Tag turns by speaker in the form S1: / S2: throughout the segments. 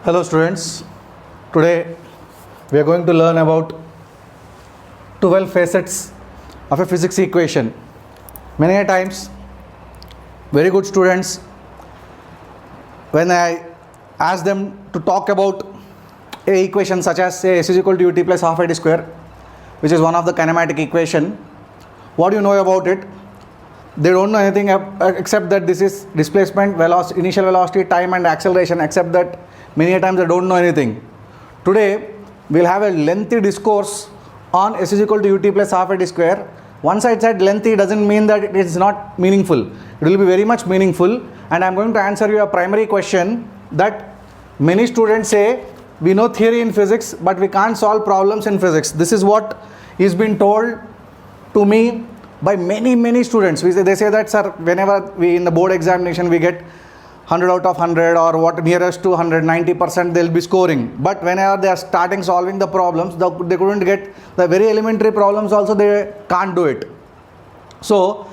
S1: Hello students, today we are going to learn about 12 facets of a physics equation. Many a times, very good students, when I ask them to talk about a equation such as say S is equal to ut plus half it square, which is one of the kinematic equation, what do you know about it? They don't know anything except that this is displacement, velocity, initial velocity, time and acceleration, except that many a times they don't know anything. Today we'll have a lengthy discourse on S is equal to ut plus half it square. Once I said lengthy doesn't mean that it is not meaningful. It will be very much meaningful, and I'm going to answer you a primary question that many students say we know theory in physics but we can't solve problems in physics. This is what is been told to me by many students. They say that, sir, whenever we in the board examination we get 100 out of 100 or what nearest to 100, 90% they'll be scoring. But whenever they are starting solving the problems, they couldn't get the very elementary problems also, they can't do it. So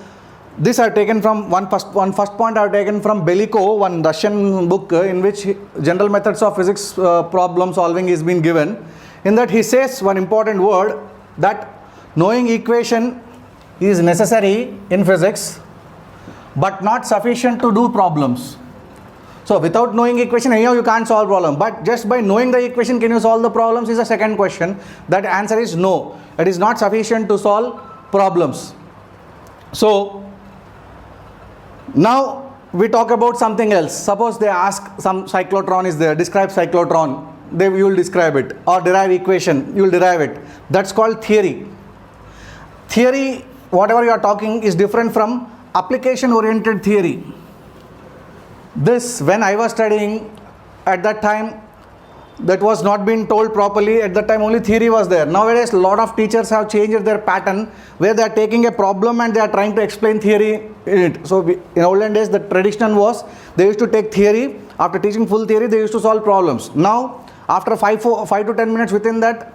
S1: this I've taken from one first point I've taken from Belikov, one Russian book in which general methods of physics problem solving is being given. In that he says one important word, that knowing equation is necessary in physics but not sufficient to do problems. So without knowing equation, anyhow you can't solve problem. But just by knowing the equation, can you solve the problems is the second question. That answer is no. It is not sufficient to solve problems. So now we talk about something else. Suppose they ask some cyclotron is there. Describe cyclotron. You will describe it. Or derive equation. You will derive it. That's called theory. Theory, whatever you are talking, is different from application oriented theory. This, when I was studying at that time, that was not being told properly. At that time only theory was there. Nowadays a lot of teachers have changed their pattern where they are taking a problem and they are trying to explain theory in it. So in olden days the tradition was they used to take theory. After teaching full theory they used to solve problems. Now after 5 to 10 minutes within that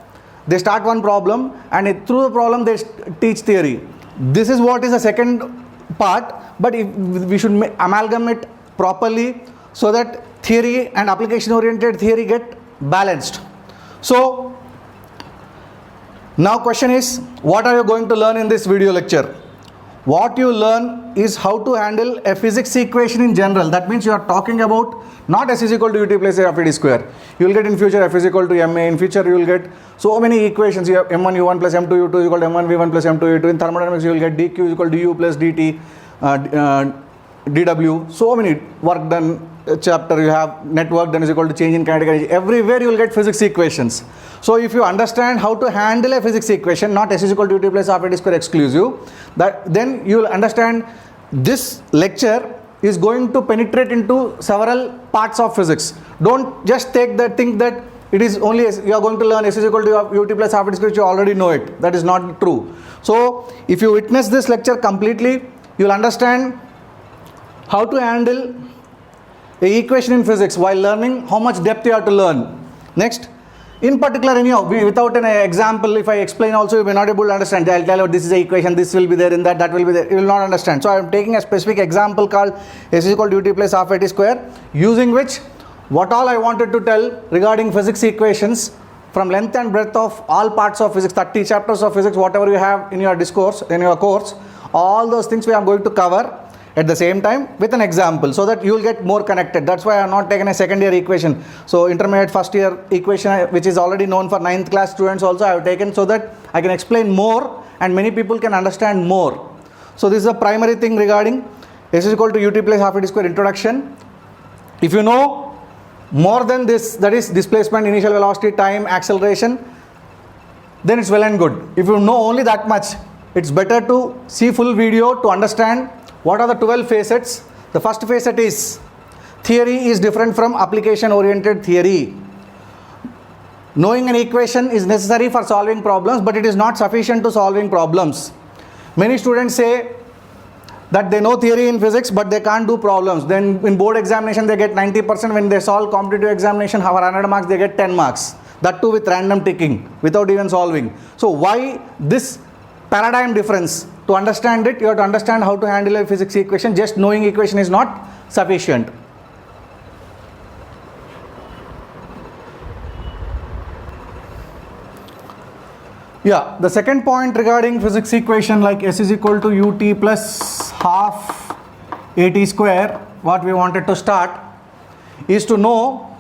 S1: they start one problem, and through the problem they teach theory. This is what is the second part, but we should amalgamate properly so that theory and application oriented theory get balanced. So now question is, what are you going to learn in this video lecture? What you learn is how to handle a physics equation in general. That means you are talking about not S is equal to ut plus half it square. You will get in future F is equal to ma. In future you will get so many equations. You have m1 u1 plus m2 u2 is equal to m1 v1 plus m2 u2. In thermodynamics you will get dq is equal to du plus dt, dw. So many work done chapter you have, net work done is equal to change in kinetic energy. Everywhere you will get physics equations. So if you understand how to handle a physics equation, not S is equal to ut plus half it square exclusive, then you will understand this lecture is going to penetrate into several parts of physics. Don't just think that it is only you are going to learn S is equal to ut plus half it square, you already know it. That is not true. So if you witness this lecture completely, you will understand how to handle a equation in physics while learning how much depth you have to learn. Next, in particular, anyhow, without an example, if I explain also, you may not able to understand. I'll tell you this is an equation, this will be there, in that will be there. You will not understand. So I am taking a specific example called S is equal to ut plus half it square, using which what all I wanted to tell regarding physics equations from length and breadth of all parts of physics, 30 chapters of physics, whatever you have in your discourse, in your course, all those things we are going to cover at the same time with an example, so that you will get more connected. That's why I have not taken a second year equation. So intermediate first year equation, which is already known for 9th class students also, I have taken so that I can explain more and many people can understand more. So this is a primary thing regarding S is equal to ut plus half it square introduction. If you know more than this, that is displacement, initial velocity, time, acceleration, then it's well and good. If you know only that much, it's better to see full video to understand what are the 12 facets. The first facet is theory is different from application oriented theory. Knowing an equation is necessary for solving problems, but it is not sufficient to solving problems. Many students say that they know theory in physics but they can't do problems. Then in board examination they get 90%. When they solve competitive examination, for 100 marks they get 10 marks. That too with random ticking, without even solving. So why this paradigm difference? To understand it, you have to understand how to handle a physics equation. Just knowing equation is not sufficient. Yeah, the second point regarding physics equation like S is equal to ut plus half at square, what we wanted to start is to know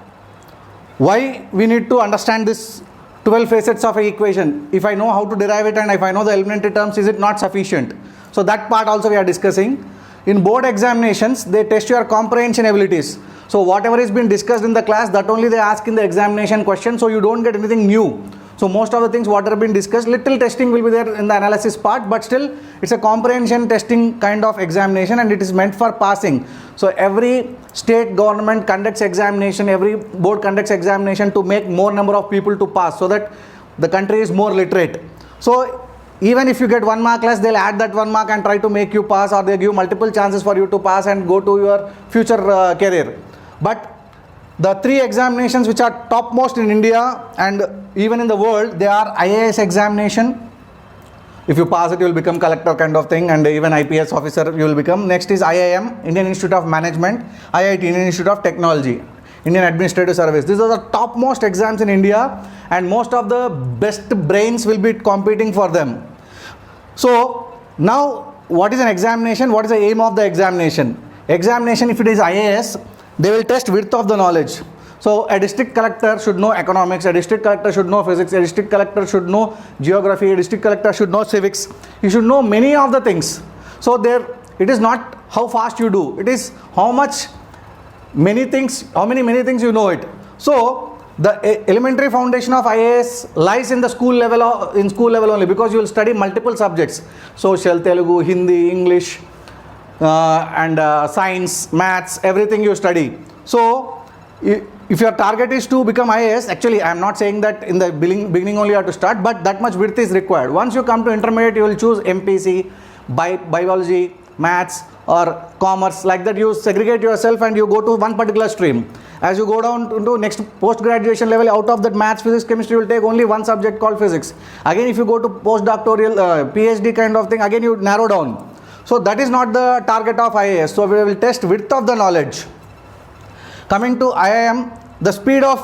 S1: why we need to understand this 12 facets of an equation. If I know how to derive it and if I know the elementary terms, is it not sufficient? So that part also we are discussing. In board examinations, they test your comprehension abilities. So whatever is been discussed in the class, that only they ask in the examination question, so you don't get anything new. So most of the things what have been discussed, little testing will be there in the analysis part, but still it's a comprehension testing kind of examination and it is meant for passing. So every state government conducts examination, every board conducts examination to make more number of people to pass so that the country is more literate. So even if you get 1 mark less, they'll add that 1 mark and try to make you pass, or they give multiple chances for you to pass and go to your future career. But the 3 examinations which are topmost in India and even in the world, they are IAS examination. If you pass it, you will become collector kind of thing, and even IPS officer you will become. Next is IIM, Indian Institute of Management, IIT, Indian Institute of Technology, Indian Administrative Service. These are the topmost exams in India and most of the best brains will be competing for them. So now what is an examination? What is the aim of the examination? Examination, if it is IAS, they will test width of the knowledge. So a district collector should know economics, a district collector should know physics, a district collector should know geography, a district collector should know civics. You should know many of the things. So there, it is not how fast you do, it is how much many things you know it. So the elementary foundation of IAS lies in the school level only, because you will study multiple subjects: social, Telugu, Hindi, English, and science, maths, everything you study. So if your target is to become IAS, actually I am not saying that in the beginning only you have to start, but that much width is required. Once you come to intermediate, you will choose MPC, biology, maths or commerce. Like that you segregate yourself and you go to one particular stream. As you go down to next post-graduation level, out of that maths, physics, chemistry, you will take only one subject called physics. Again, if you go to postdoctoral, PhD kind of thing, again you narrow down. So that is not the target of IAS. So we will test width of the knowledge. Coming to IIM, the speed of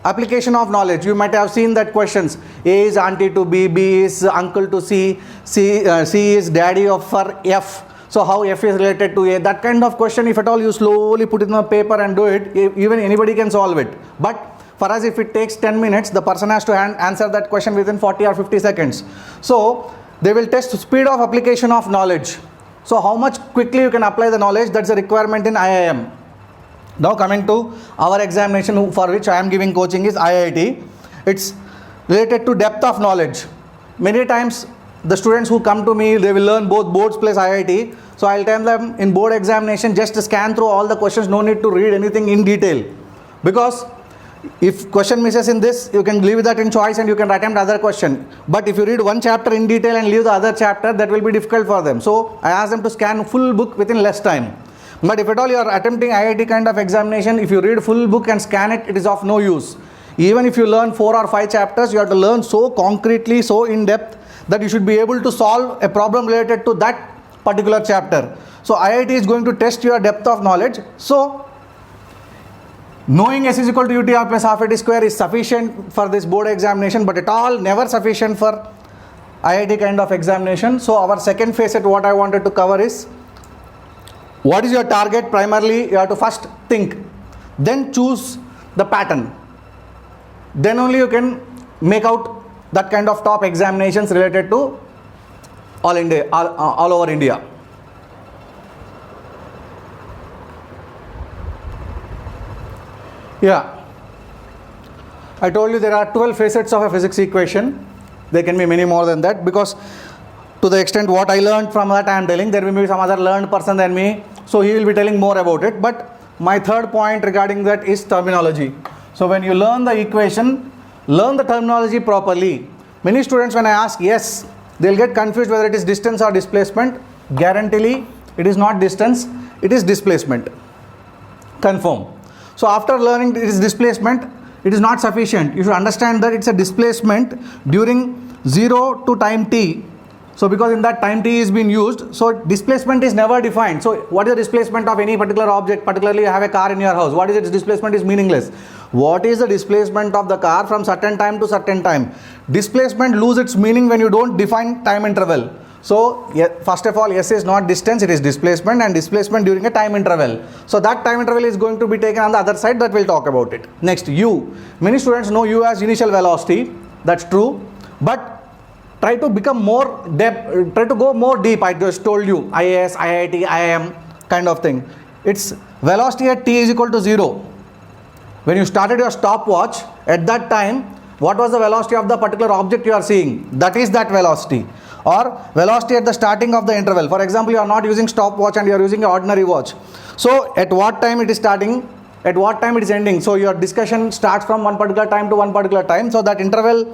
S1: application of knowledge. You might have seen that questions. A is auntie to B, B is uncle to C, C is daddy of for F. So how F is related to A? That kind of question, if at all you slowly put it on paper and do it, even anybody can solve it. But for us, if it takes 10 minutes, the person has to answer that question within 40 or 50 seconds. So they will test speed of application of knowledge. So how much quickly you can apply the knowledge, that's a requirement in IIM. Now coming to our examination for which I am giving coaching is IIT. It's related to depth of knowledge. Many times the students who come to me, they will learn both boards plus IIT. So I'll tell them in board examination, just scan through all the questions, no need to read anything in detail. Because if question misses in this, you can leave that in choice and you can attempt other question. But if you read one chapter in detail and leave the other chapter, that will be difficult for them. So I ask them to scan full book within less time. But if at all you are attempting IIT kind of examination, if you read full book and scan it, it is of no use. Even if you learn 4 or 5 chapters, you have to learn so concretely, so in depth, that you should be able to solve a problem related to that particular chapter. So IIT is going to test your depth of knowledge. So knowing S is equal to UTR plus half AT square is sufficient for this board examination, but at all never sufficient for IIT kind of examination. So our second facet, what I wanted to cover is, what is your target? Primarily, you have to first think, then choose the pattern. Then only you can make out that kind of top examinations related to all India, all over India. Yeah, I told you there are 12 facets of a physics equation. There can be many more than that, because to the extent what I learned from that I am telling, there will be some other learned person than me, so he will be telling more about it. But my third point regarding that is terminology. So when you learn the equation, learn the terminology properly. Many students, when I ask, yes, they'll get confused whether it is distance or displacement. Guaranteely it is not distance, it is displacement. Confirm. So after learning it is displacement, it is not sufficient. You should understand that it's a displacement during 0 to time t. So because in that time t is being used, so displacement is never defined. So what is the displacement of any particular object? Particularly you have a car in your house. What is its displacement is meaningless. What is the displacement of the car from certain time to certain time? Displacement lose its meaning when you don't define time interval. So first of all, S is not distance, it is displacement, and displacement during a time interval. So that time interval is going to be taken on the other side, that we'll talk about it. Next, U. Many students know U as initial velocity. That's true. But try to become more depth, try to go more deep. I just told you IAS, IIT, IIM kind of thing. It's velocity at t is equal to 0. When you started your stopwatch, at that time, what was the velocity of the particular object you are seeing? That is that velocity. Or velocity at the starting of the interval. For example, you are not using stopwatch and you are using an ordinary watch. So at what time it is starting, at what time it is ending. So your discussion starts from one particular time to one particular time. So that interval,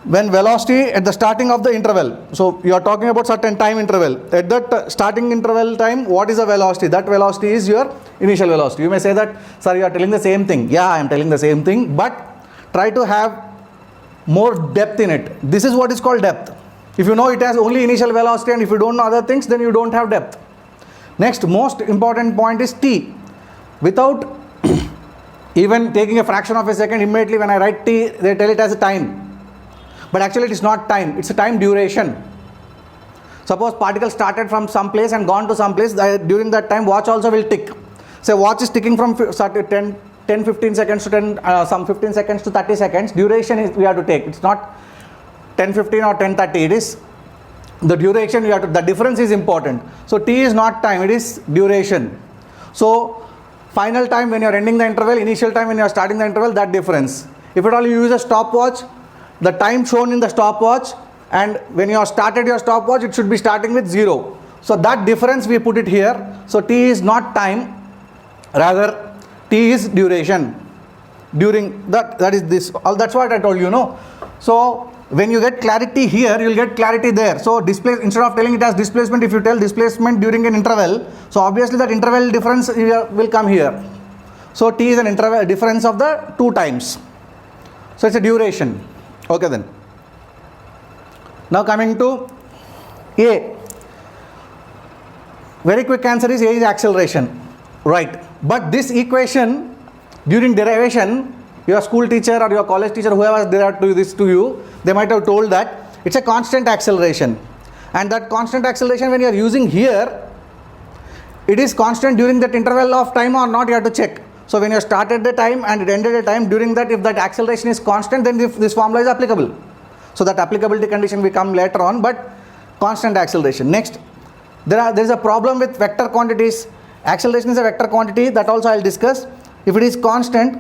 S1: when velocity at the starting of the interval, so you are talking about certain time interval. At that starting interval time, what is the velocity? That velocity is your initial velocity. You may say that, sir, you are telling the same thing. Yeah, I am telling the same thing, but try to have more depth in it. This is what is called depth. If you know it has only initial velocity and if you don't know other things, then you don't have depth. Next, most important point is t. Without even taking a fraction of a second, immediately when I write t, they tell it as a time. But actually it is not time, it's a time duration. Suppose particle started from some place and gone to some place, during that time watch also will tick. Say watch is ticking from 10-15 seconds to some 15 seconds to 30 seconds. Duration is we have to take. It's not 10:15 or 10:30. It is the duration you have to. The difference is important. So t is not time. It is duration. So final time when you are ending the interval, initial time when you are starting the interval, that difference. If at all you use a stopwatch, the time shown in the stopwatch and when you have started your stopwatch, it should be starting with 0. So that difference we put it here. So t is not time. Rather, t is duration. During that is this. All that's what I told you. No. So when you get clarity here, you will get clarity there. So instead of telling it as displacement, if you tell displacement during an interval, so obviously that interval difference will come here. So t is an interval difference of the two times. So it's a duration. Okay then. Now coming to A. Very quick answer is A is acceleration. Right. But this equation during derivation, your school teacher or your college teacher, whoever has derived this to you, they might have told that it's a constant acceleration. And that constant acceleration when you are using here, it is constant during that interval of time or not, you have to check. So when you started the time and it ended the time, during that if that acceleration is constant, then this formula is applicable. So that applicability condition will come later on, but constant acceleration. Next, there is a problem with vector quantities. Acceleration is a vector quantity, that also I will discuss. If it is constant,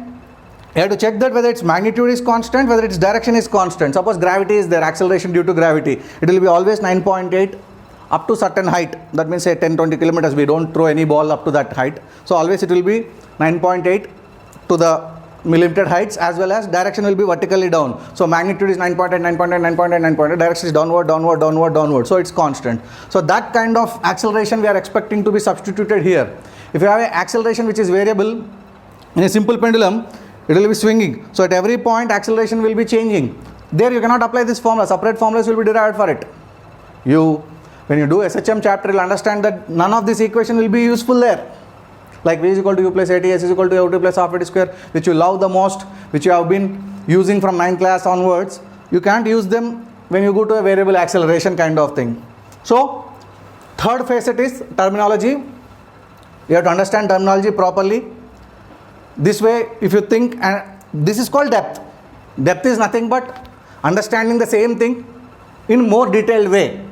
S1: you have to check that whether its magnitude is constant, whether its direction is constant. Suppose gravity is there, acceleration due to gravity, it will be always 9.8 up to certain height. That means say 10-20 kilometers, we don't throw any ball up to that height. So always it will be 9.8 to the millimeter heights, as well as direction will be vertically down. So magnitude is 9.8, 9.8, 9.8, 9.8, direction is downward, downward, downward, downward. So it's constant. So that kind of acceleration we are expecting to be substituted here. If you have an acceleration which is variable in a simple pendulum, it will be swinging. So at every point acceleration will be changing. There you cannot apply this formula. Separate formulas will be derived for it. When you do SHM chapter, you will understand that none of this equation will be useful there. Like V is equal to U plus AT, S is equal to U2 plus half AT square, which you love the most, which you have been using from 9th class onwards. You can't use them when you go to a variable acceleration kind of thing. So third facet is terminology. You have to understand terminology properly. This way, if you think, and this is called depth. Depth is nothing but understanding the same thing in more detailed way.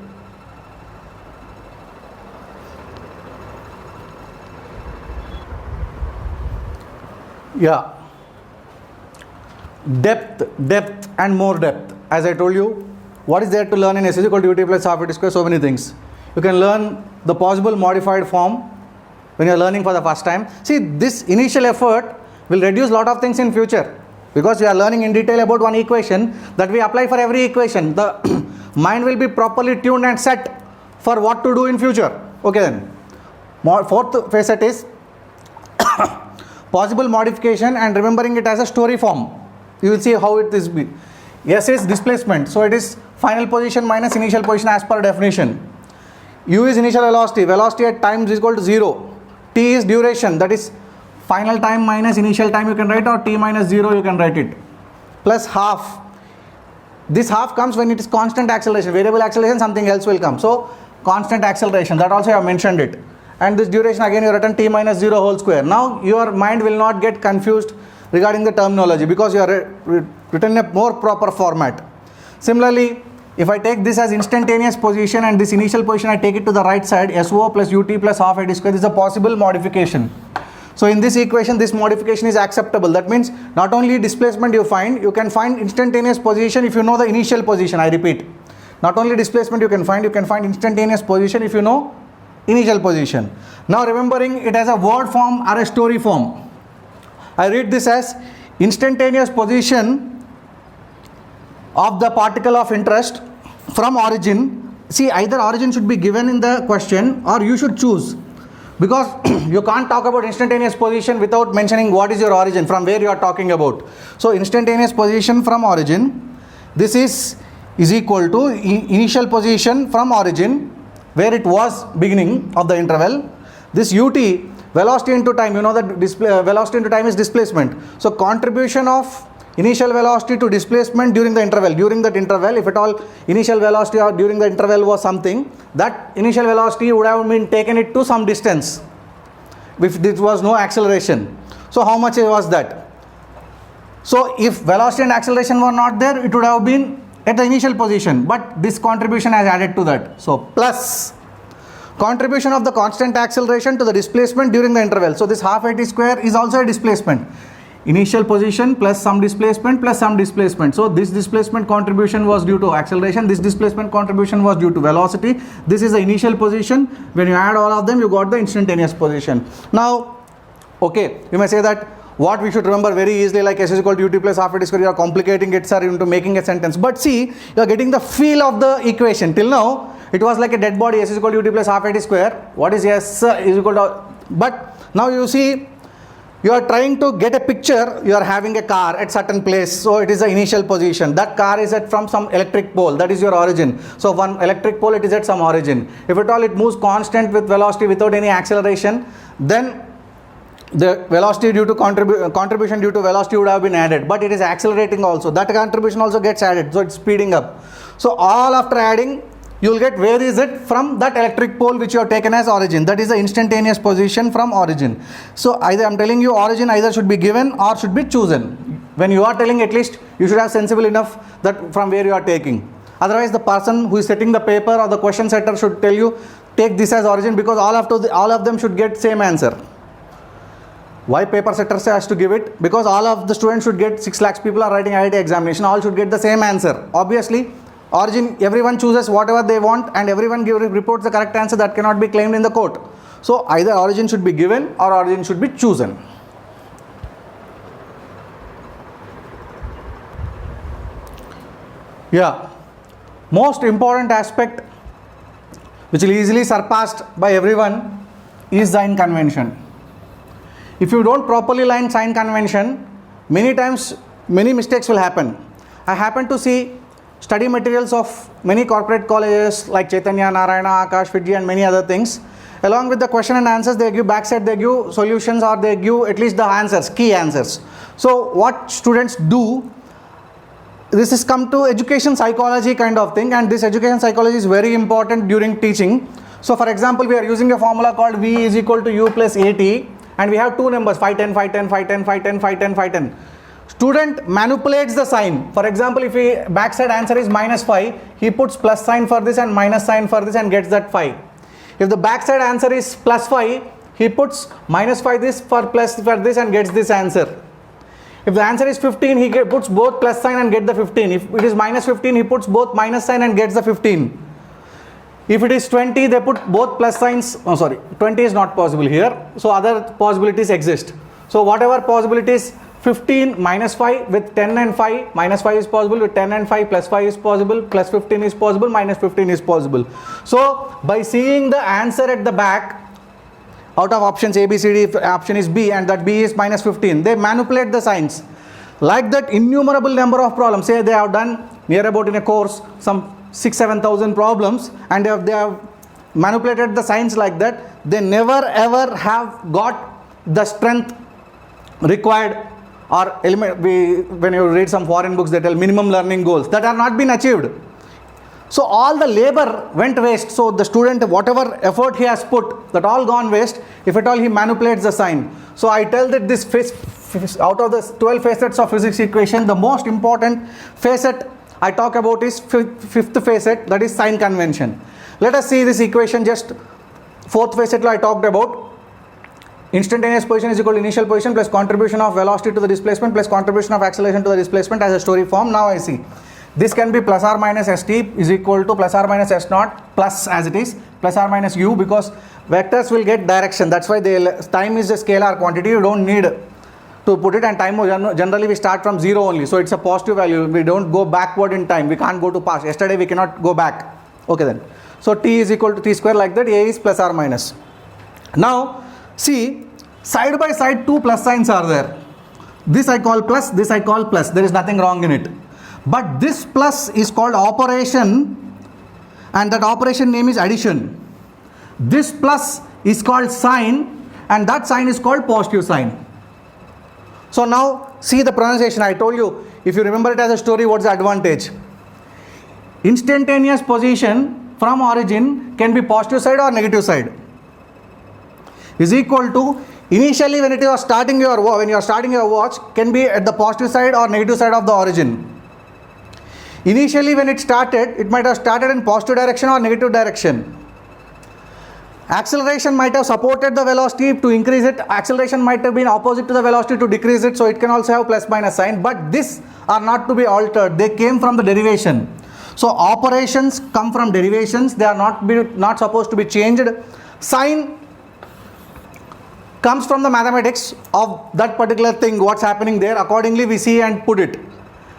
S1: Yeah. Depth and more depth. As I told you, what is there to learn in S is equal to UT plus half AT square? So many things. You can learn the possible modified form when you are learning for the first time. See, this initial effort will reduce lot of things in future, because we are learning in detail about one equation that we apply for every equation. The mind will be properly tuned and set for what to do in future. Okay then. Fourth facet is possible modification and remembering it as a story form. You will see how it is. S is displacement, so it is final position minus initial position as per definition. U is initial velocity. Velocity at time is equal to 0. T is duration, that is final time minus initial time you can write, or t minus 0 you can write it, plus half. This half comes when it is constant acceleration. Variable acceleration, something else will come. So constant acceleration, that also I have mentioned it. And this duration again you written t minus 0 whole square. Now your mind will not get confused regarding the terminology because you are written in a more proper format. Similarly, if I take this as instantaneous position and this initial position I take it to the right side, SO plus UT plus half AD square, this is a possible modification. So in this equation, this modification is acceptable. That means not only displacement you can find instantaneous position if you know the initial position. I repeat, not only displacement you can find instantaneous position if you know initial position. Now remembering it as a word form or a story form, I read this as instantaneous position of the particle of interest from origin. See, either origin should be given in the question or you should choose, because you can't talk about instantaneous position without mentioning what is your origin, from where you are talking about. So instantaneous position from origin, this is equal to initial position from origin where it was beginning of the interval. This ut, velocity into time, you know that velocity into time is displacement. So contribution of initial velocity to displacement during the interval. During that interval, if at all initial velocity or during the interval was something, that initial velocity would have been taken it to some distance if there was no acceleration. So how much was that? So if velocity and acceleration were not there, it would have been at the initial position, but this contribution has added to that. So plus contribution of the constant acceleration to the displacement during the interval. So this half AT square is also a displacement. Initial position plus some displacement plus some displacement. So this displacement contribution was due to acceleration, this displacement contribution was due to velocity. This is the initial position. When you add all of them, you got the instantaneous position. Now, okay, you may say that what we should remember very easily, like S is equal to ut plus half AT square, you are complicating it, sir, into making a sentence. But see, you are getting the feel of the equation. Till now, it was like a dead body, S is equal to ut plus half AT square. What is S is equal to, but now you see, you are trying to get a picture. You are having a car at certain place, so it is the initial position. That car is at from some electric pole, that is your origin. So one electric pole, it is at some origin. If at all it moves constant with velocity without any acceleration, then the velocity due to contribution due to velocity would have been added, but it is accelerating also. That contribution also gets added, so it's speeding up. So all after adding, you will get where is it from that electric pole which you have taken as origin. That is the instantaneous position from origin. So either I am telling you origin either should be given or should be chosen. When you are telling, at least you should have sensible enough that from where you are taking. Otherwise the person who is setting the paper or the question setter should tell you take this as origin, because all of them should get same answer. Why paper setter has to give it? Because all of the students should get 6 lakhs people are writing IIT examination, all should get the same answer. Obviously origin, everyone chooses whatever they want and everyone reports the correct answer. That cannot be claimed in the court. So either origin should be given or origin should be chosen. Yeah, most important aspect which will easily surpassed by everyone is sign convention. If you don't properly line sign convention, many times many mistakes will happen. I happen to see study materials of many corporate colleges like Chaitanya, Narayana, Akash, Fiji and many other things. Along with the question and answers, they give backside, they give solutions, or they give at least the answers, key answers. So what students do, this is come to education psychology kind of thing, and this education psychology is very important during teaching. So for example, we are using a formula called V is equal to U plus AT, and we have two numbers 5, 10, 5, 10, 5, 10, 5, 10, 5, 10, 5, 10. Student manipulates the sign. For example, if he backside answer is minus 5, he puts plus sign for this and minus sign for this and gets that 5. If the backside answer is plus 5, he puts minus 5 this for plus for this and gets this answer. If the answer is 15, he puts both plus sign and get the 15. If it is minus 15, he puts both minus sign and gets the 15. If it is 20, they put both plus signs. Oh, sorry, 20 is not possible here. So other possibilities exist. So whatever possibilities, 15 minus 5 with 10 and 5, minus 5 is possible, with 10 and 5 plus 5 is possible, plus 15 is possible, minus 15 is possible. So by seeing the answer at the back, out of options A, B, C, D, if option is B and that B is minus 15, they manipulate the signs. Like that innumerable number of problems, say they have done near about in a course some 6,000-7,000 problems, and if they have manipulated the signs like that, they never ever have got the strength required or element, when you read some foreign books, they tell minimum learning goals that are not been achieved. So all the labor went waste. So the student, whatever effort he has put, that all gone waste if at all he manipulates the sign. So I tell that this out of the 12 facets of physics equation, the most important facet I talk about is fifth facet, that is sign convention. Let us see this equation. Just fourth facet I talked about. Instantaneous position is equal to initial position plus contribution of velocity to the displacement plus contribution of acceleration to the displacement as a story form. Now I see this can be plus or minus st is equal to plus or minus s naught plus, as it is, plus or minus u, because vectors will get direction. That's why time is a scalar quantity. You don't need to put it, and time generally we start from 0 only. So it's a positive value. We don't go backward in time. We can't go to past. Yesterday we cannot go back. Okay then. So t is equal to t square, like that. A is plus or minus. Now see, side by side two plus signs are there. This I call plus, this I call plus. There is nothing wrong in it. But this plus is called operation, and that operation name is addition. This plus is called sign, and that sign is called positive sign. So now see the pronunciation. I told you, if you remember it as a story, what's the advantage? Instantaneous position from origin can be positive side or negative side. Is equal to initially when you are starting your watch can be at the positive side or negative side of the origin. Initially when it started, it might have started in positive direction or negative direction. Acceleration might have supported the velocity to increase it. Acceleration might have been opposite to the velocity to decrease it. So it can also have plus minus sign. But these are not to be altered. They came from the derivation. So operations come from derivations. They are not supposed to be changed. Sign comes from the mathematics of that particular thing, what's happening there. Accordingly we see and put it.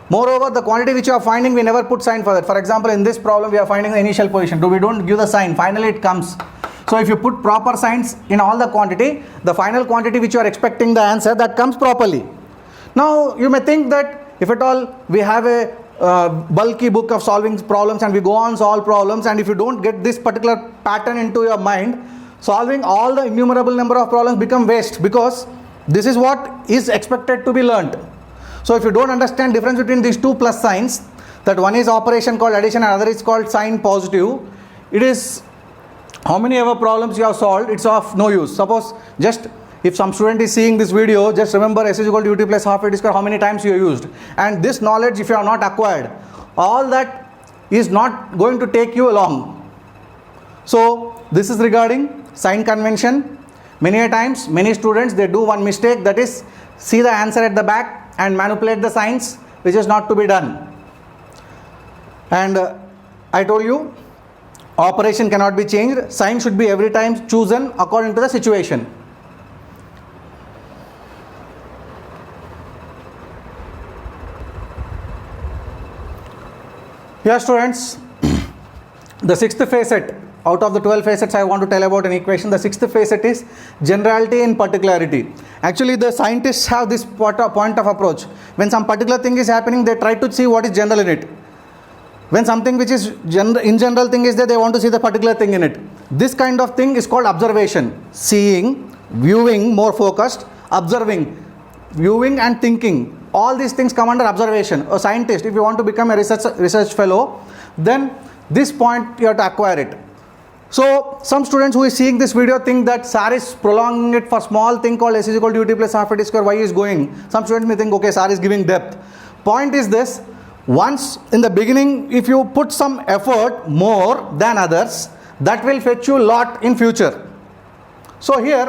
S1: Moreover, the quantity which you are finding, we never put sign for that. For example, in this problem we are finding the initial position. We don't give the sign. Finally it comes. So if you put proper signs in all the quantity, the final quantity which you are expecting the answer, that comes properly. Now you may think that if at all we have a bulky book of solving problems and we go on solve problems, and if you don't get this particular pattern into your mind, solving all the innumerable number of problems become waste, because this is what is expected to be learnt. So if you don't understand difference between these two plus signs, that one is operation called addition and other is called sign positive, it is how many ever problems you have solved, it's of no use. Suppose just if some student is seeing this video, just remember s is equal to ut plus half a t square, how many times you have used. And this knowledge, if you have not acquired, all that is not going to take you along. So this is regarding sign convention. Many a times, many students, they do one mistake, that is see the answer at the back and manipulate the signs, which is not to be done. And I told you, operation cannot be changed. Sign should be every time chosen according to the situation. Here students, the sixth facet out of the 12 facets I want to tell about an equation. The sixth facet is generality in particularity. Actually the scientists have this point of approach. When some particular thing is happening, they try to see what is general in it. When something which is in general thing is there, they want to see the particular thing in it. This kind of thing is called observation. Seeing, viewing, more focused, observing, viewing and thinking. All these things come under observation. A scientist, if you want to become a research fellow, then this point you have to acquire it. So some students who is seeing this video think that SAR is prolonging it for small thing called s is equal to ut plus half a t square, y is going. Some students may think, okay, SAR is giving depth. Point is this, once in the beginning, if you put some effort more than others, that will fetch you a lot in future. So here,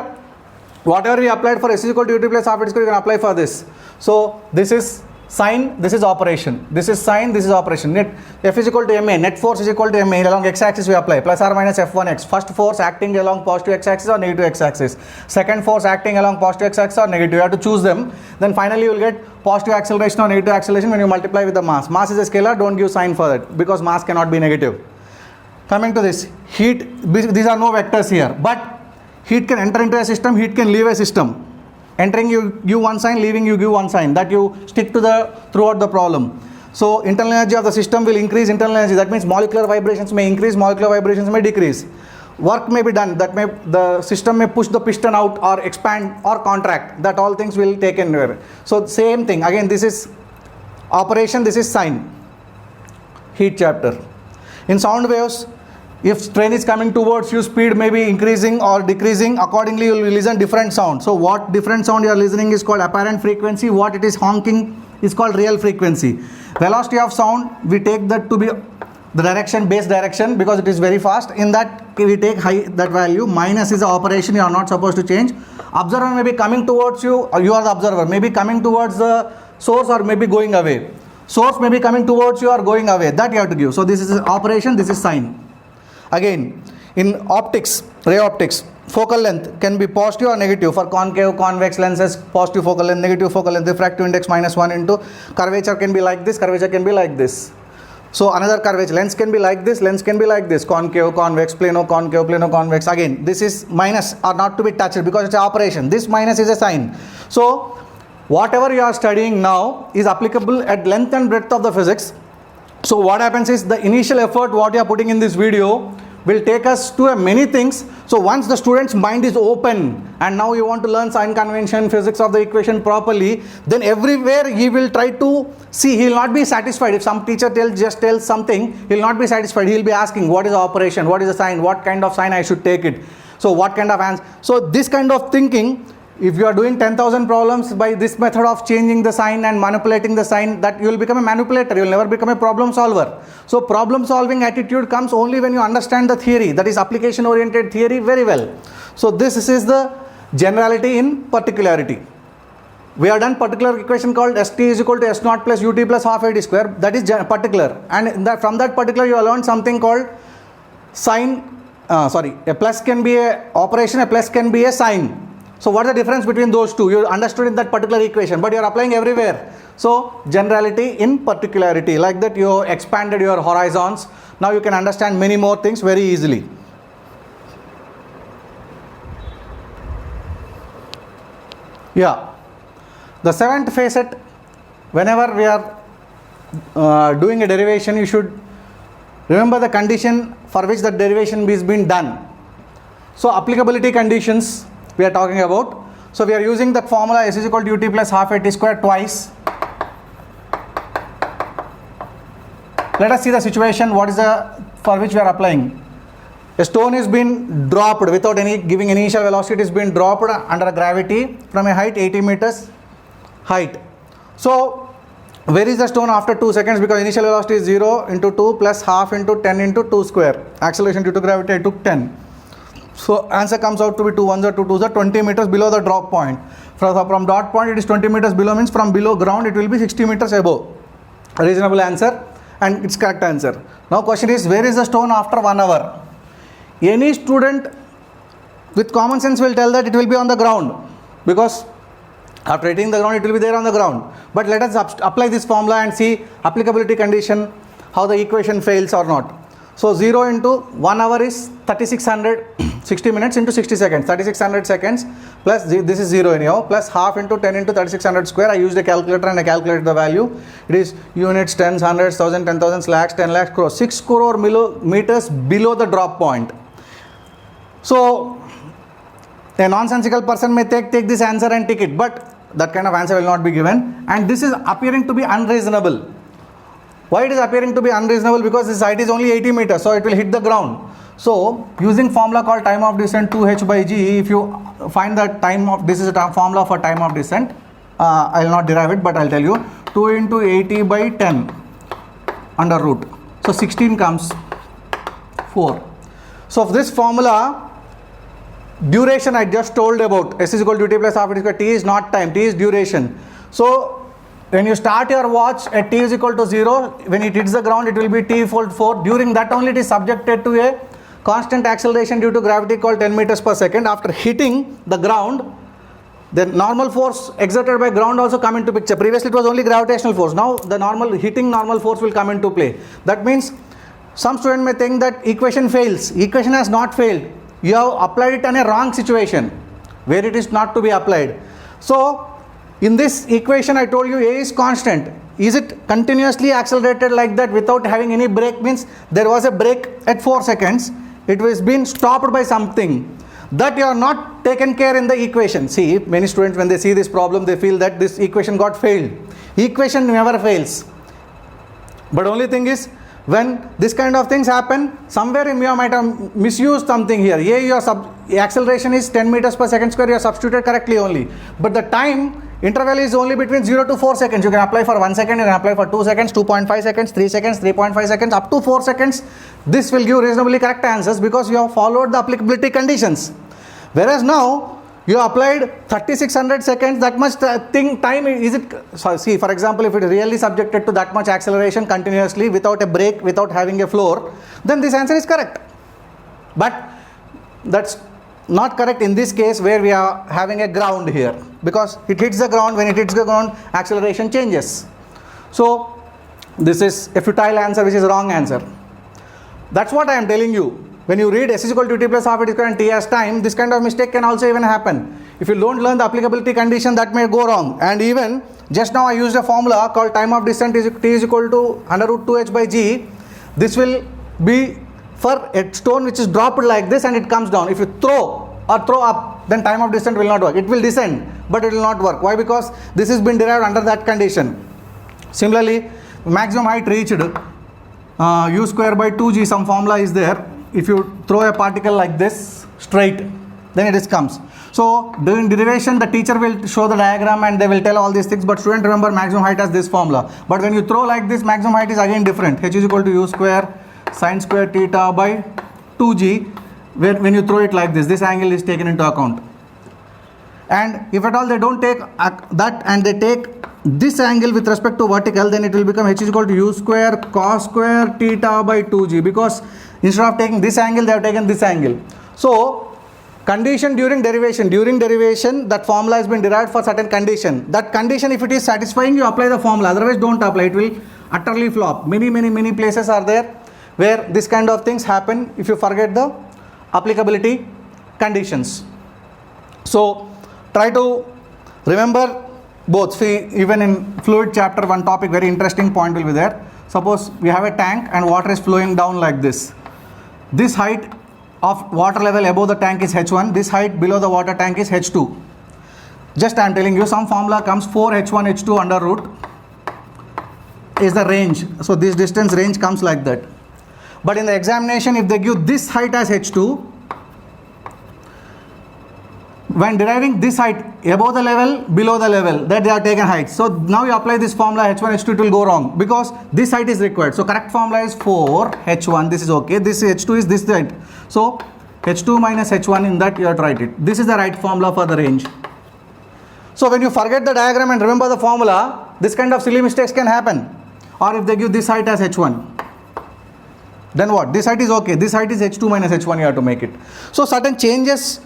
S1: whatever we applied for s is equal to ut plus half a t square, you can apply for this. So this is sign, this is operation. This is sign, this is operation. Net F is equal to ma. Net force is equal to ma. Along x-axis we apply plus or minus F1x. First force acting along positive x-axis or negative x-axis. Second force acting along positive x-axis or negative. You have to choose them. Then finally you will get positive acceleration or negative acceleration when you multiply with the mass. Mass is a scalar, don't give sign for that because mass cannot be negative. Coming to this, heat, these are no vectors here. But heat can enter into a system, heat can leave a system. Entering you give one sign, leaving you give one sign. That you stick to throughout the problem. So internal energy of the system will increase internal energy. That means molecular vibrations may increase, molecular vibrations may decrease. work may be done, that may, the system may push the piston out or expand or contract, that all things will take in there. So same thing, again this is operation, this is sign, heat chapter. In sound waves, if train is coming towards you, speed may be increasing or decreasing, accordingly you will listen different sound. So what different sound you are listening is called apparent frequency, what it is honking is called real frequency. Velocity of sound, we take that to be the direction, base direction, because it is very fast. In that we take high, that value. Minus is the operation, you are not supposed to change. Observer may be coming towards you, or you are the observer, may be coming towards the source or may be going away. Source may be coming towards you or going away, that you have to give. So this is operation, this is sign. Again, in optics, ray optics, focal length can be positive or negative. For concave, convex lenses, positive focal length, negative focal length, refractive index -1 into, curvature can be like this, curvature can be like this. So another curvature, lens can be like this, lens can be like this, concave, convex, plano, concave, plano, convex. Again, this is minus or not to be touched because it's an operation. This minus is a sign. So whatever you are studying now is applicable at length and breadth of the physics. So what happens is the initial effort what you are putting in this video will take us to many things. So once the student's mind is open and now you want to learn sign convention, physics of the equation properly, then everywhere he will try to see, he will not be satisfied. If some teacher just tells something, he will not be satisfied. He will be asking what is the operation, what is the sign, what kind of sign I should take it. So what kind of answer. So this kind of thinking, if you are doing 10,000 problems by this method of changing the sign and manipulating the sign, that you will become a manipulator, you will never become a problem solver. So problem solving attitude comes only when you understand the theory, that is application oriented theory very well. So this is the generality in particularity. We have done particular equation called ST is equal to S naught plus UT plus half AD square, that is particular, and from that particular you have learned something called sign, a plus can be a operation, a plus can be a sign. So what is the difference between those two? You understood in that particular equation, but you are applying everywhere. So generality in particularity, like that you expanded your horizons. Now you can understand many more things very easily. Yeah. The seventh facet, whenever we are doing a derivation, you should remember the condition for which the derivation is being done. So applicability conditions we are talking about. So we are using that formula S is equal to UT plus half AT square twice. Let us see the situation, what is the, for which we are applying. A stone is being dropped without any giving initial velocity, it is being dropped under gravity from a height 80 meters height. So where is the stone after 2 seconds, because initial velocity is 0 into 2 plus half into 10 into 2 square. Acceleration due to gravity I took 10. So answer comes out to be 2 1s or 2 2s are 20 meters below the drop point. From dot point it is 20 meters below, means from below ground it will be 60 meters above. A reasonable answer and it's correct answer. Now question is, where is the stone after 1 hour? Any student with common sense will tell that it will be on the ground, because after hitting the ground it will be there on the ground. But let us apply this formula and see applicability condition, how the equation fails or not. So 0 into 1 hour is 3600, 60 minutes into 60 seconds, 3600 seconds plus this is 0 anyhow, plus half into 10 into 3600 square. I used a calculator and I calculated the value. It is units, tens, hundreds, thousand, 10,000, lakhs, 10 lakhs, crores, 6 crore meters below the drop point. So a nonsensical person may take this answer and take it, but that kind of answer will not be given, and this is appearing to be unreasonable. Why it is appearing to be unreasonable? Because this height is only 80 meters, so it will hit the ground. So using formula called time of descent 2h by g, if you find that time of, this is a formula for time of descent, I will not derive it but I will tell you, 2 into 80 by 10 under root, so 16 comes 4. So for this formula, duration I just told about, S is equal to t plus half t square, t is not time, t is duration. So when you start your watch at t is equal to 0, when it hits the ground it will be t equal to 4. During that only it is subjected to a constant acceleration due to gravity called 10 meters per second. After hitting the ground, the normal force exerted by ground also come into picture. Previously it was only gravitational force. Now the normal force will come into play. That means some student may think that equation fails. Equation has not failed. You have applied it in a wrong situation where it is not to be applied. So in this equation I told you A is constant. Is it continuously accelerated like that without having any break? Means there was a break at 4 seconds. it was been stopped by something that you are not taken care in the equation. See, many students when they see this problem, they feel that this equation got failed. Equation never fails. But only thing is, when this kind of things happen, somewhere in you might have misused something here. Here your acceleration is 10 meters per second square, you are substituted correctly only. But the time interval is only between 0 to 4 seconds. You can apply for 1 second, you can apply for 2 seconds, 2.5 seconds, 3 seconds, 3.5 seconds, up to 4 seconds. This will give reasonably correct answers because you have followed the applicability conditions. Whereas now, you applied 3600 seconds, that much time is it. So see, for example, if it is really subjected to that much acceleration continuously without a break, without having a floor, then this answer is correct. But that's not correct in this case where we are having a ground here, because it hits the ground. When it hits the ground, acceleration changes. So this is a futile answer, which is a wrong answer. That's what I am telling you. When you read S is equal to T plus half t square and T as time, this kind of mistake can also even happen. If you don't learn the applicability condition, that may go wrong. And even just now I used a formula called time of descent is T is equal to under root 2h by g. This will be for a stone which is dropped like this and it comes down. If you throw up, then time of descent will not work. It will descend, but it will not work. Why? Because this has been derived under that condition. Similarly, maximum height reached u square by 2g, some formula is there. If you throw a particle like this straight, then it comes. So during derivation, the teacher will show the diagram and they will tell all these things, but student remember maximum height as this formula. But when you throw like this, maximum height is again different. H is equal to u square sine square theta by 2g. When you throw it like this angle is taken into account. And if at all they don't take that and they take this angle with respect to vertical, then it will become H is equal to u square cos square theta by 2g, because instead of taking this angle, they have taken this angle. So condition during derivation, that formula has been derived for certain condition. That condition, if it is satisfying, you apply the formula, otherwise don't apply, it will utterly flop. Many places are there where this kind of things happen if you forget the applicability conditions. So try to remember both. See, even in fluid chapter, one topic, very interesting point will be there. Suppose we have a tank and water is flowing down like this. This height of water level above the tank is H1. This height below the water tank is H2. Just I am telling you, some formula comes 4H1 H2 under root is the range. So this distance range comes like that. But in the examination, if they give this height as H2, when deriving this height above the level, below the level, that they are taken heights. So now you apply this formula H1 H2, it will go wrong because this height is required. So correct formula is 4 H1, this is okay, this H2 is this height. So H2 minus H1, in that you have to write it. This is the right formula for the range. So when you forget the diagram and remember the formula, this kind of silly mistakes can happen. Or if they give this height as H1, then what? This height is okay, this height is H2 minus H1, you have to make it. So certain changes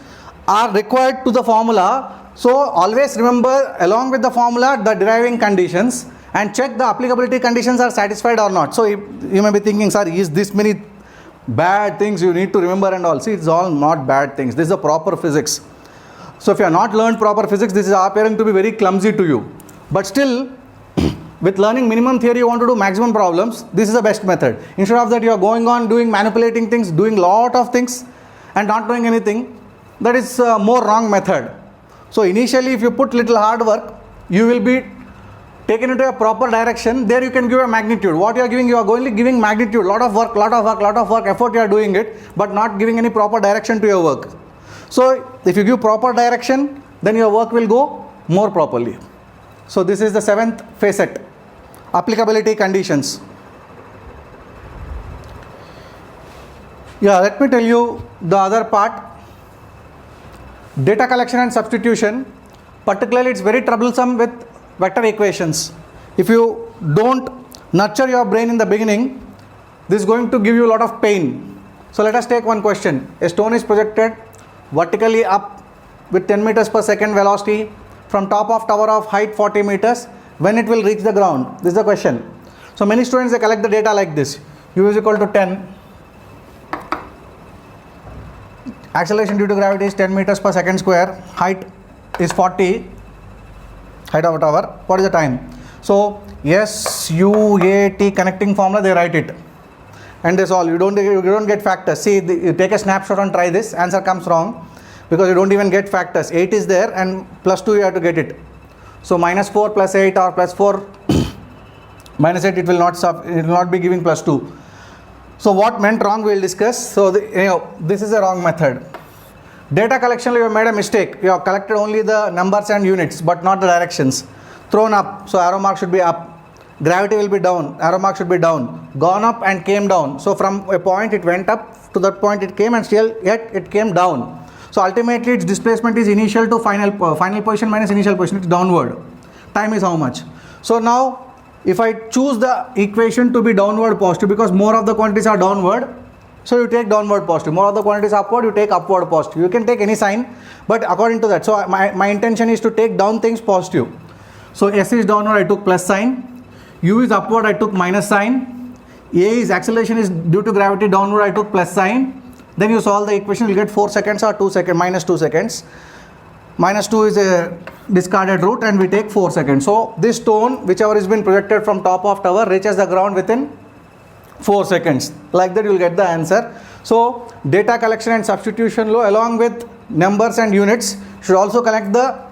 S1: are required to the formula. So always remember along with the formula the deriving conditions and check the applicability conditions are satisfied or not. So you may be thinking, sir, is this many bad things you need to remember and all? See, it's all not bad things. This is a proper physics. So if you have not learned proper physics, this is appearing to be very clumsy to you. But still, with learning minimum theory, you want to do maximum problems, this is the best method. Instead of that, you are going on doing manipulating things, doing lot of things and not doing anything. That is a more wrong method. So initially, if you put little hard work, you will be taken into a proper direction. There you can give a magnitude. What you are giving, you are only giving magnitude. Lot of work, effort you are doing it, but not giving any proper direction to your work. So if you give proper direction, then your work will go more properly. So this is the 7th facet, applicability conditions. Yeah, let me tell you the other part. Data collection and substitution, particularly it's very troublesome with vector equations. If you don't nurture your brain in the beginning, this is going to give you a lot of pain. So let us take one question. A stone is projected vertically up with 10 meters per second velocity from top of tower of height 40 meters. When it will reach the ground? This is the question. So many students, they collect the data like this. U is equal to 10. Acceleration due to gravity is 10 meters per second square. Height is 40. Height of a tower. What is the time? So SUAT connecting formula, they write it. and that's all. You don't get factors. See, you take a snapshot and try this, answer comes wrong because you don't even get factors. 8 is there and plus 2 you have to get it. So minus 4 plus 8 or plus 4 minus 8, it will not be giving plus 2. So what went wrong we will discuss. So this is a wrong method. Data collection, you have made a mistake. You have collected only the numbers and units but not the directions. Thrown up, so arrow mark should be up. Gravity will be down, arrow mark should be down. Gone up and came down. So from a point it went up, to that point it came, and still yet it came down. So ultimately its displacement is initial to final position minus initial position, it's downward. Time is how much? So now if I choose the equation to be downward positive, because more of the quantities are downward, so you take downward positive. More of the quantities upward, you take upward positive. You can take any sign, but according to that. So my intention is to take down things positive. So S is downward, I took plus sign. U is upward, I took minus sign. A is acceleration is due to gravity, downward, I took plus sign. Then you solve the equation, you will get 4 seconds or 2 seconds, minus 2 seconds. Minus 2 is a discarded root and we take 4 seconds. So this stone, whichever has been projected from top of tower, reaches the ground within 4 seconds. Like that you will get the answer. So data collection and substitution law along with numbers and units should also collect the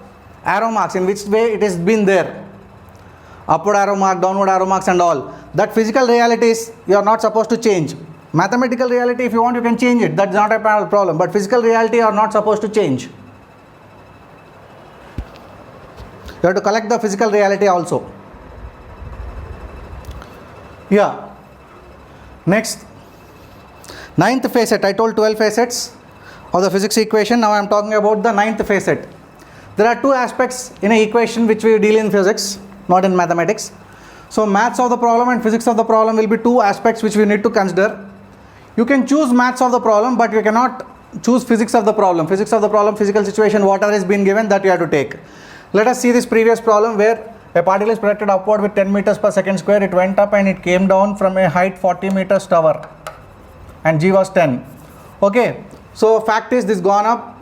S1: arrow marks, in which way it has been there. Upward arrow mark, downward arrow marks and all. That physical realities you are not supposed to change. Mathematical reality, if you want, you can change it. That's not a problem. But physical reality you are not supposed to change. You have to collect the physical reality also. Yeah. Next. 9th facet. I told 12 facets of the physics equation. Now I am talking about the 9th facet. There are 2 aspects in an equation which we deal in physics, not in mathematics. So maths of the problem and physics of the problem will be 2 aspects which we need to consider. You can choose maths of the problem, but you cannot choose physics of the problem. Physics of the problem, physical situation, whatever is been given, that you have to take. Let us see this previous problem where a particle is projected upward with 10 meters per second square. It went up and it came down from a height 40 meters tower and G was 10. Okay, so fact is this gone up,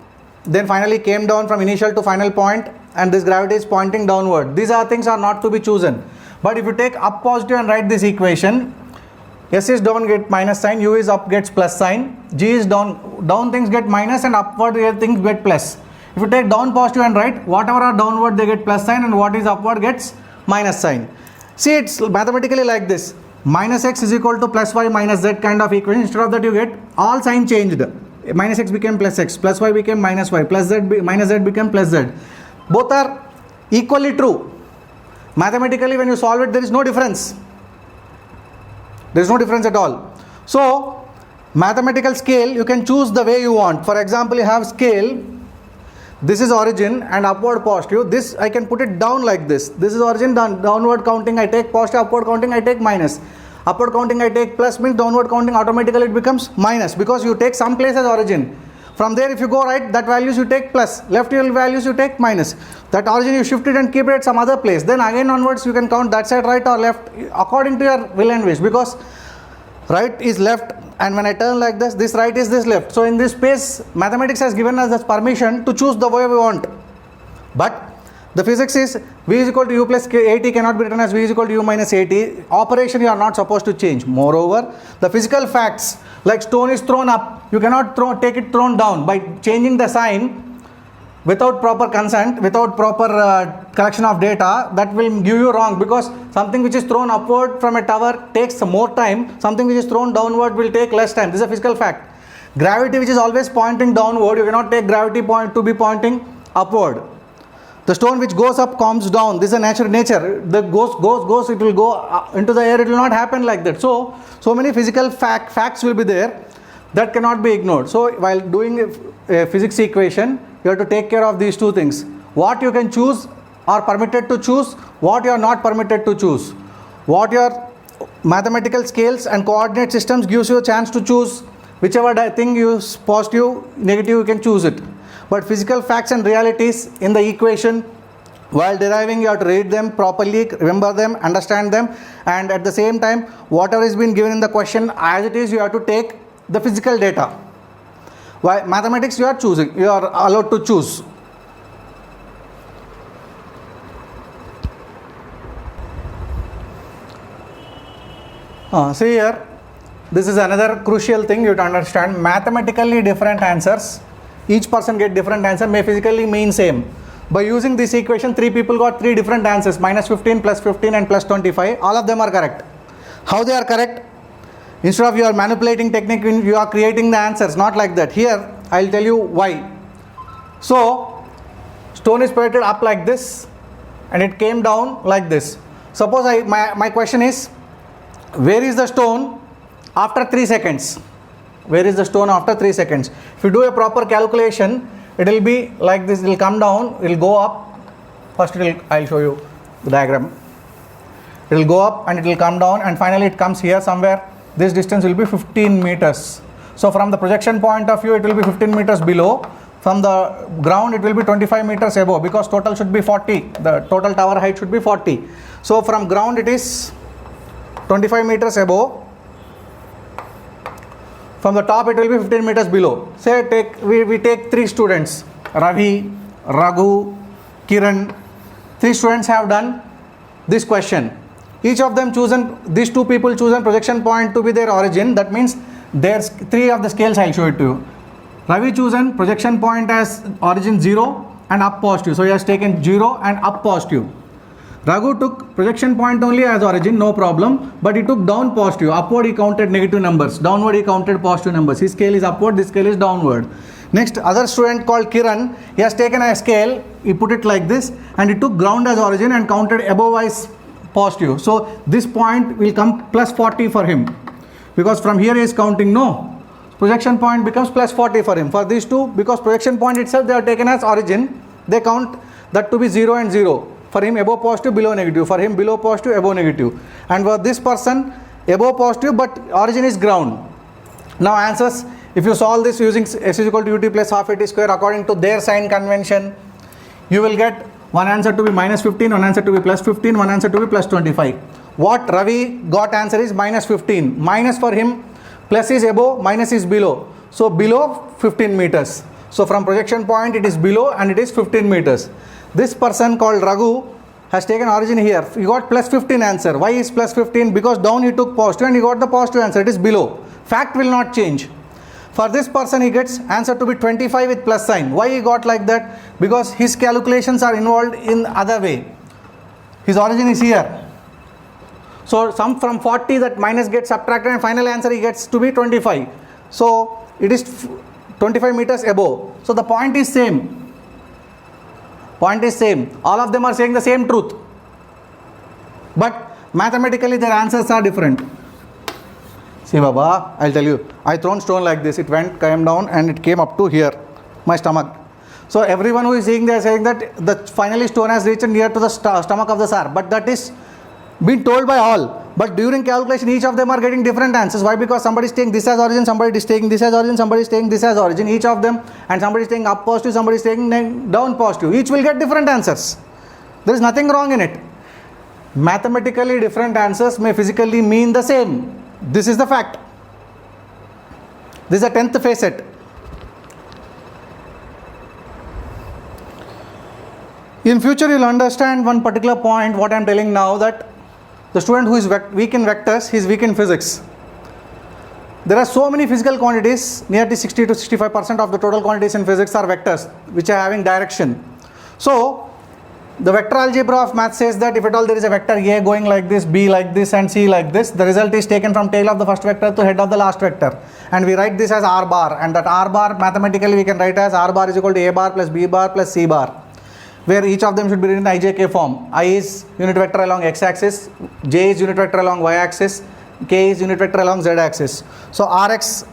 S1: then finally came down from initial to final point, and this gravity is pointing downward. These are things are not to be chosen. But if you take up positive and write this equation, S is down get minus sign, U is up gets plus sign, G is down things get minus and upward things get plus. If you take down positive and write, whatever are downward they get plus sign and what is upward gets minus sign. See, it's mathematically like this. Minus x is equal to plus y minus z kind of equation. Instead of that you get all sign changed. Minus x became plus y became minus y, minus z became plus z. Both are equally true. Mathematically when you solve it, there is no difference. There is no difference at all. So mathematical scale you can choose the way you want. For example, you have scale, this is origin and upward positive. This I can put it down like this. This is origin, downward counting I take positive, upward counting I take minus. Upward counting I take plus, means downward counting automatically it becomes minus, because you take some place as origin. From there if you go right, that values you take plus, left values you take minus. That origin you shift it and keep it at some other place. Then again onwards you can count that side right or left according to your will and wish, because right is left and when I turn like this right is this left. So in this space mathematics has given us this permission to choose the way we want. But the physics is V is equal to U plus AT cannot be written as V is equal to U minus AT. Operation you are not supposed to change. Moreover, the physical facts like stone is thrown up, you cannot take it thrown down. By changing the sign without proper consent, without proper collection of data, that will give you wrong, because something which is thrown upward from a tower takes more time, something which is thrown downward will take less time. This is a physical fact. Gravity which is always pointing downward, you cannot take gravity point to be pointing upward. The stone which goes up comes down. This is a nature. The goes, it will go into the air. It will not happen like that. So many physical facts will be there that cannot be ignored. So while doing a physics equation, you have to take care of these 2 things. What you can choose or permitted to choose, what you are not permitted to choose. What your mathematical scales and coordinate systems gives you a chance to choose whichever thing you use, positive, negative, you can choose it. But physical facts and realities in the equation, while deriving you have to read them properly, remember them, understand them, and at the same time whatever is been given in the question as it is, you have to take the physical data. While mathematics you are choosing, you are allowed to choose. See here, This is another crucial thing you have to understand. Mathematically different answers, each person get different answer, may physically mean same. By using this equation, 3 people got 3 different answers, minus 15, plus 15 and plus 25. All of them are correct. How they are correct? Instead of your manipulating technique, you are creating the answers, not like that. Here, I will tell you why. So, stone is projected up like this and it came down like this. Suppose my question is, where is the stone after 3 seconds? Where is the stone after 3 seconds? If you do a proper calculation, it will be like this. It will come down, it will go up. First I will show you the diagram. It will go up and it will come down, and finally it comes here somewhere. This distance will be 15 meters. So from the projection point of view, it will be 15 meters below. From the ground, it will be 25 meters above, because total should be 40. The total tower height should be 40. So from ground, it is 25 meters above. From the top, it will be 15 meters below. Say we take 3 students, Ravi, Raghu, Kiran. 3 students have done this question. Each of them these 2 people chosen projection point to be their origin. That means there's 3 of the scales. I'll show it to you. Ravi chosen projection point as origin 0 and up positive. So he has taken 0 and up positive. Raghu took projection point only as origin, no problem, but he took down positive. Upward he counted negative numbers, downward he counted positive numbers. His scale is upward, this scale is downward. Next, other student called Kiran, he has taken a scale, he put it like this, and he took ground as origin and counted above as positive. So this point will come plus 40 for him, because from here he is counting no. Projection point becomes plus 40 for him. For these 2, because projection point itself they are taken as origin, they count that to be 0 and 0. For him above positive, below negative. For him below positive, above negative. And for this person above positive, but origin is ground. Now answers, if you solve this using s is equal to ut plus half at square according to their sign convention, you will get one answer to be minus 15, one answer to be plus 15, one answer to be plus 25. What Ravi got answer is minus 15. Minus for him, plus is above, minus is below. So below 15 meters. So from projection point it is below and it is 15 meters. This person called Raghu has taken origin here. He got plus 15 answer. Why is plus 15? Because down he took positive and he got the positive answer. It is below. Fact will not change. For this person, he gets answer to be 25 with plus sign. Why he got like that? Because his calculations are involved in other way. His origin is here. So some from 40 that minus gets subtracted and final answer he gets to be 25. So it is 25 meters above. So the point is same. Point is same. All of them are saying the same truth. But mathematically their answers are different. See Baba, I'll tell you. I thrown stone like this. It came down and it came up to here, my stomach. So everyone who is seeing, they are saying that the finally stone has reached near to the stomach of the sir. But that is been told by all. But during calculation, each of them are getting different answers. Why? Because somebody is taking this as origin, somebody is taking this as origin, somebody is taking this as origin. Each of them, and somebody is taking up positive, somebody is taking down positive. Each will get different answers. There is nothing wrong in it. Mathematically different answers may physically mean the same. This is the fact. This is the 10th facet. In future, you will understand one particular point, what I am telling now, that the student who is weak in vectors, he is weak in physics. There are so many physical quantities, nearly 60 to 65% of the total quantities in physics are vectors, which are having direction. So, the vector algebra of math says that if at all there is a vector A going like this, B like this and C like this, the result is taken from tail of the first vector to head of the last vector. And we write this as R bar, and that R bar mathematically we can write as R bar is equal to A bar plus B bar plus C bar, where each of them should be written in IJK form. I is unit vector along x-axis, J is unit vector along y-axis, K is unit vector along z-axis. So Rx,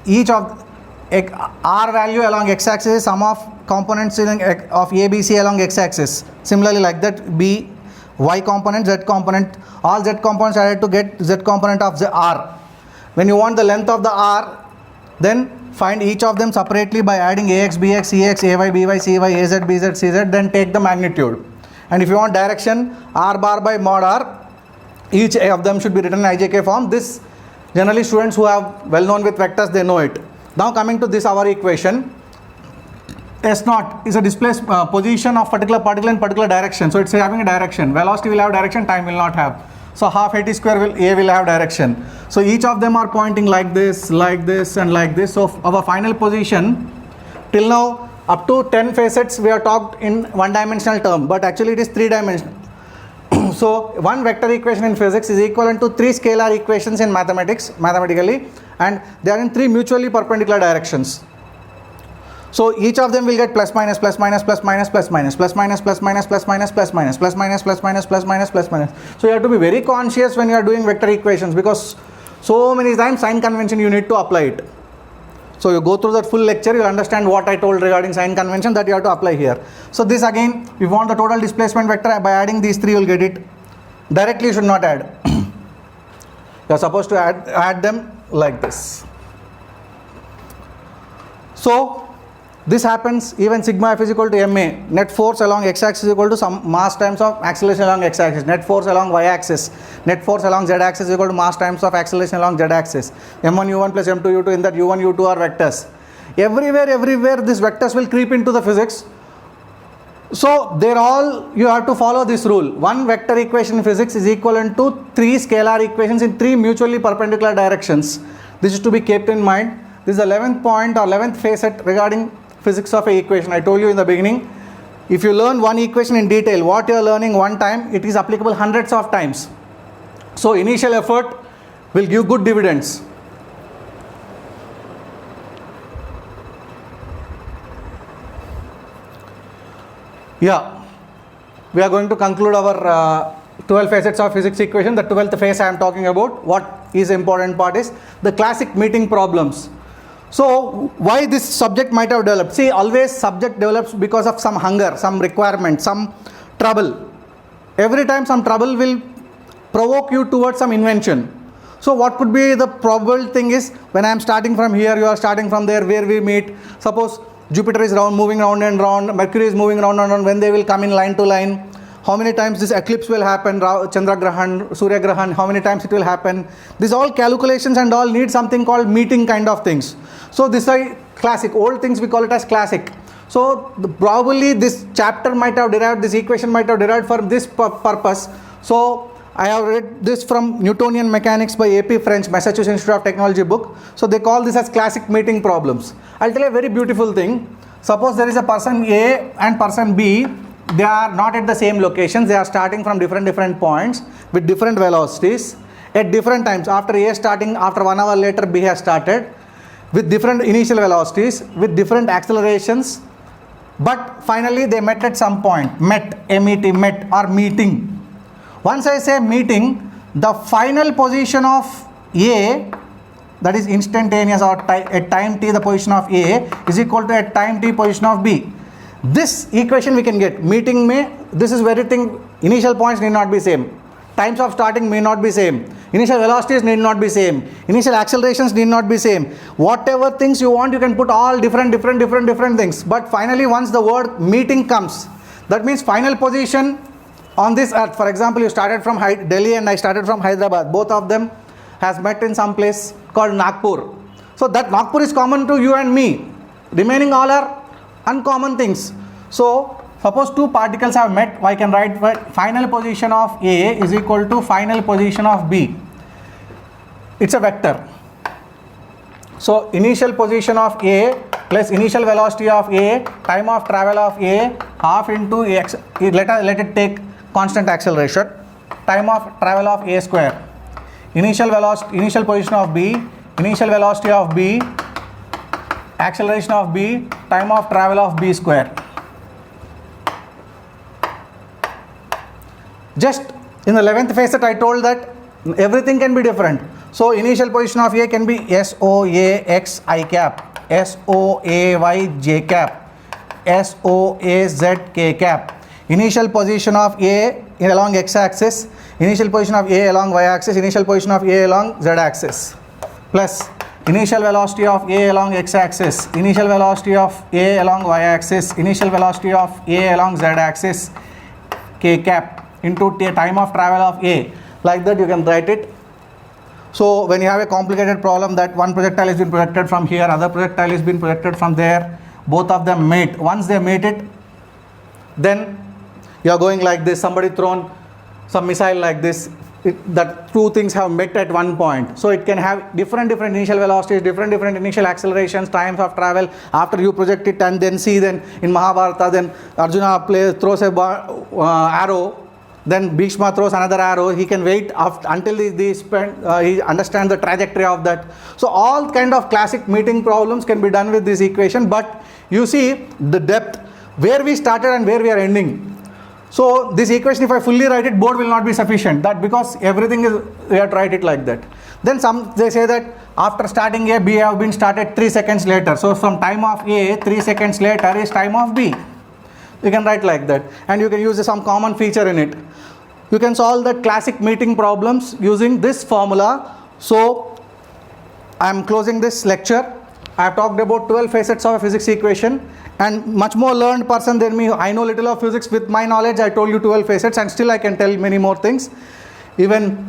S1: each of R value along x-axis is sum of components of A, B, C along x-axis. Similarly like that, B, Y component, Z component, all Z components added to get Z component of the R. When you want the length of the R, then find each of them separately by adding AX, BX, CX, AY, BY, CY, AZ, BZ, CZ, then take the magnitude. And if you want direction, R bar by mod R, each of them should be written in IJK form. This generally students who have well known with vectors, they know it. Now coming to this our equation, S naught is a displaced position of particular particle in particular direction. So it's having a direction. Velocity will have direction, time will not have. So half at square A will have direction. So each of them are pointing like this, and like this. So our final position till now up to 10 facets we have talked in one dimensional term, but actually it is three dimensional. So one vector equation in physics is equivalent to three scalar equations in mathematically, and they are in three mutually perpendicular directions. So each of them will get plus minus, plus minus, plus minus, plus minus, plus minus, plus minus, plus minus, plus minus, plus minus, plus minus, plus minus, plus minus. So you have to be very conscious when you are doing vector equations, because so many times sign convention you need to apply it. So you go through that full lecture, you understand what I told regarding sign convention that you have to apply here. So this again, we want the total displacement vector. By adding these three, you will get it. Directly you should not add. You are supposed to add them like this. So this happens even sigma f is equal to ma. Net force along x-axis is equal to some mass times of acceleration along x-axis. Net force along y-axis. Net force along z-axis is equal to mass times of acceleration along z-axis. m1 u1 plus m2 u2, in that u1 u2 are vectors. Everywhere these vectors will creep into the physics. So they're all, you have to follow this rule. One vector equation in physics is equivalent to three scalar equations in three mutually perpendicular directions. This is to be kept in mind. This is the 11th point or 11th facet regarding physics of an equation. I told you in the beginning, if you learn one equation in detail, what you are learning one time, it is applicable hundreds of times. So initial effort will give good dividends. Yeah, we are going to conclude our 12 facets of physics equation. The 12th phase I am talking about. What is important part is the classic meeting problems. So why this subject might have developed? See, always subject develops because of some hunger, some requirement, some trouble. Every time some trouble will provoke you towards some invention. So what could be the probable thing is, when I am starting from here, you are starting from there, where we meet. Suppose Jupiter is moving round and round, Mercury is moving round and round, when they will come in line to line. How many times this eclipse will happen, Chandra Grahan, Surya Grahan, how many times it will happen. These all calculations and all need something called meeting kind of things. So this is classic, old things we call it as classic. So probably this chapter might have derived, this equation might have derived for this purpose. So I have read this from Newtonian Mechanics by A.P. French, Massachusetts Institute of Technology book. So they call this as classic meeting problems. I'll tell you a very beautiful thing. Suppose there is a person A and person B. They are not at the same locations. They are starting from different points with different velocities at different times. After A starting, after 1 hour later B has started with different initial velocities, with different accelerations. But finally they met at some point. Met or meeting. Once I say meeting, the final position of A, that is instantaneous, or at time t the position of A is equal to at time t position of B. This equation we can get. Meeting this is very thing, initial points need not be same. Times of starting may not be same. Initial velocities need not be same. Initial accelerations need not be same. Whatever things you want, you can put all different things. But finally, once the word meeting comes, that means final position on this earth. For example, you started from Delhi and I started from Hyderabad. Both of them has met in some place called Nagpur. So that Nagpur is common to you and me. Remaining all are uncommon things. So suppose two particles have met, I can write final position of A is equal to final position of B. It's a vector. So initial position of A plus initial velocity of A, time of travel of A, half into x, let it take constant acceleration, time of travel of A square. Initial velocity, initial position of B, initial velocity of B, acceleration of B, time of travel of B square. Just in the 11th facet I told that everything can be different. So initial position of A can be SOA I cap, SOA J cap, SOA Z K cap. Initial position of A along x axis, initial position of A along y axis, initial position of A along z axis, plus initial velocity of A along x axis, initial velocity of A along y axis, initial velocity of A along z axis, k cap into time of travel of A. Like that you can write it. So when you have a complicated problem that one projectile has been projected from here, other projectile has been projected from there, both of them meet. Once they meet it, then you are going like this. Somebody thrown some missile like this, that two things have met at one point. So it can have different initial velocities, different initial accelerations, times of travel. After you project it and then see, then in Mahabharata, then Arjuna throws a arrow, then Bhishma throws another arrow. He can wait until he understands the trajectory of that. So all kind of classic meeting problems can be done with this equation. But you see the depth, where we started and where we are ending. So this equation, if I fully write it, board will not be sufficient. That because everything is, we have to write it like that. Then they say that after starting A, B have been started 3 seconds later. So from time of A, 3 seconds later is time of B. You can write like that, and you can use some common feature in it. You can solve the classic meeting problems using this formula. So I am closing this lecture. I have talked about 12 facets of a physics equation, and much more learned person than me. I know little of physics. With my knowledge, I told you 12 facets, and still I can tell many more things. Even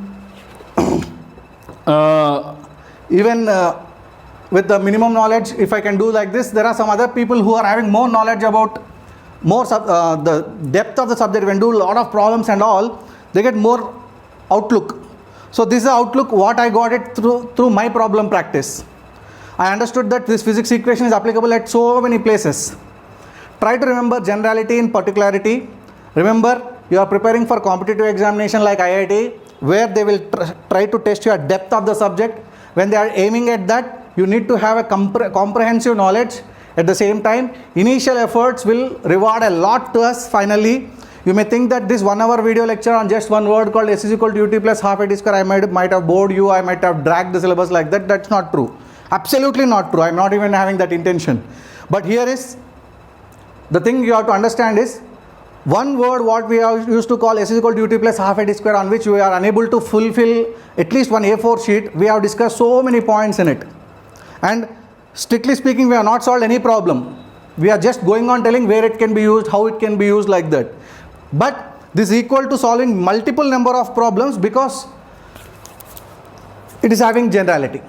S1: with the minimum knowledge, if I can do like this, there are some other people who are having more knowledge about the depth of the subject. When do a lot of problems and all, they get more outlook. So this is the outlook what I got it through my problem practice. I understood that this physics equation is applicable at so many places. Try to remember generality in particularity. Remember, you are preparing for competitive examination like IIT, where they will try to test your depth of the subject. When they are aiming at that, you need to have a comprehensive knowledge. At the same time, initial efforts will reward a lot to us finally. You may think that this 1 hour video lecture on just one word called S is equal to ut plus half at square, I might have bored you, I might have dragged the syllabus like that. That's not true. Absolutely not true. I'm not even having that intention. But here is the thing you have to understand is one word what we are used to call S is equal to ut plus half at square, on which we are unable to fulfill at least one A4 sheet. We have discussed so many points in it. And strictly speaking, we have not solved any problem. We are just going on telling where it can be used, how it can be used like that. But this is equal to solving multiple number of problems because it is having generality.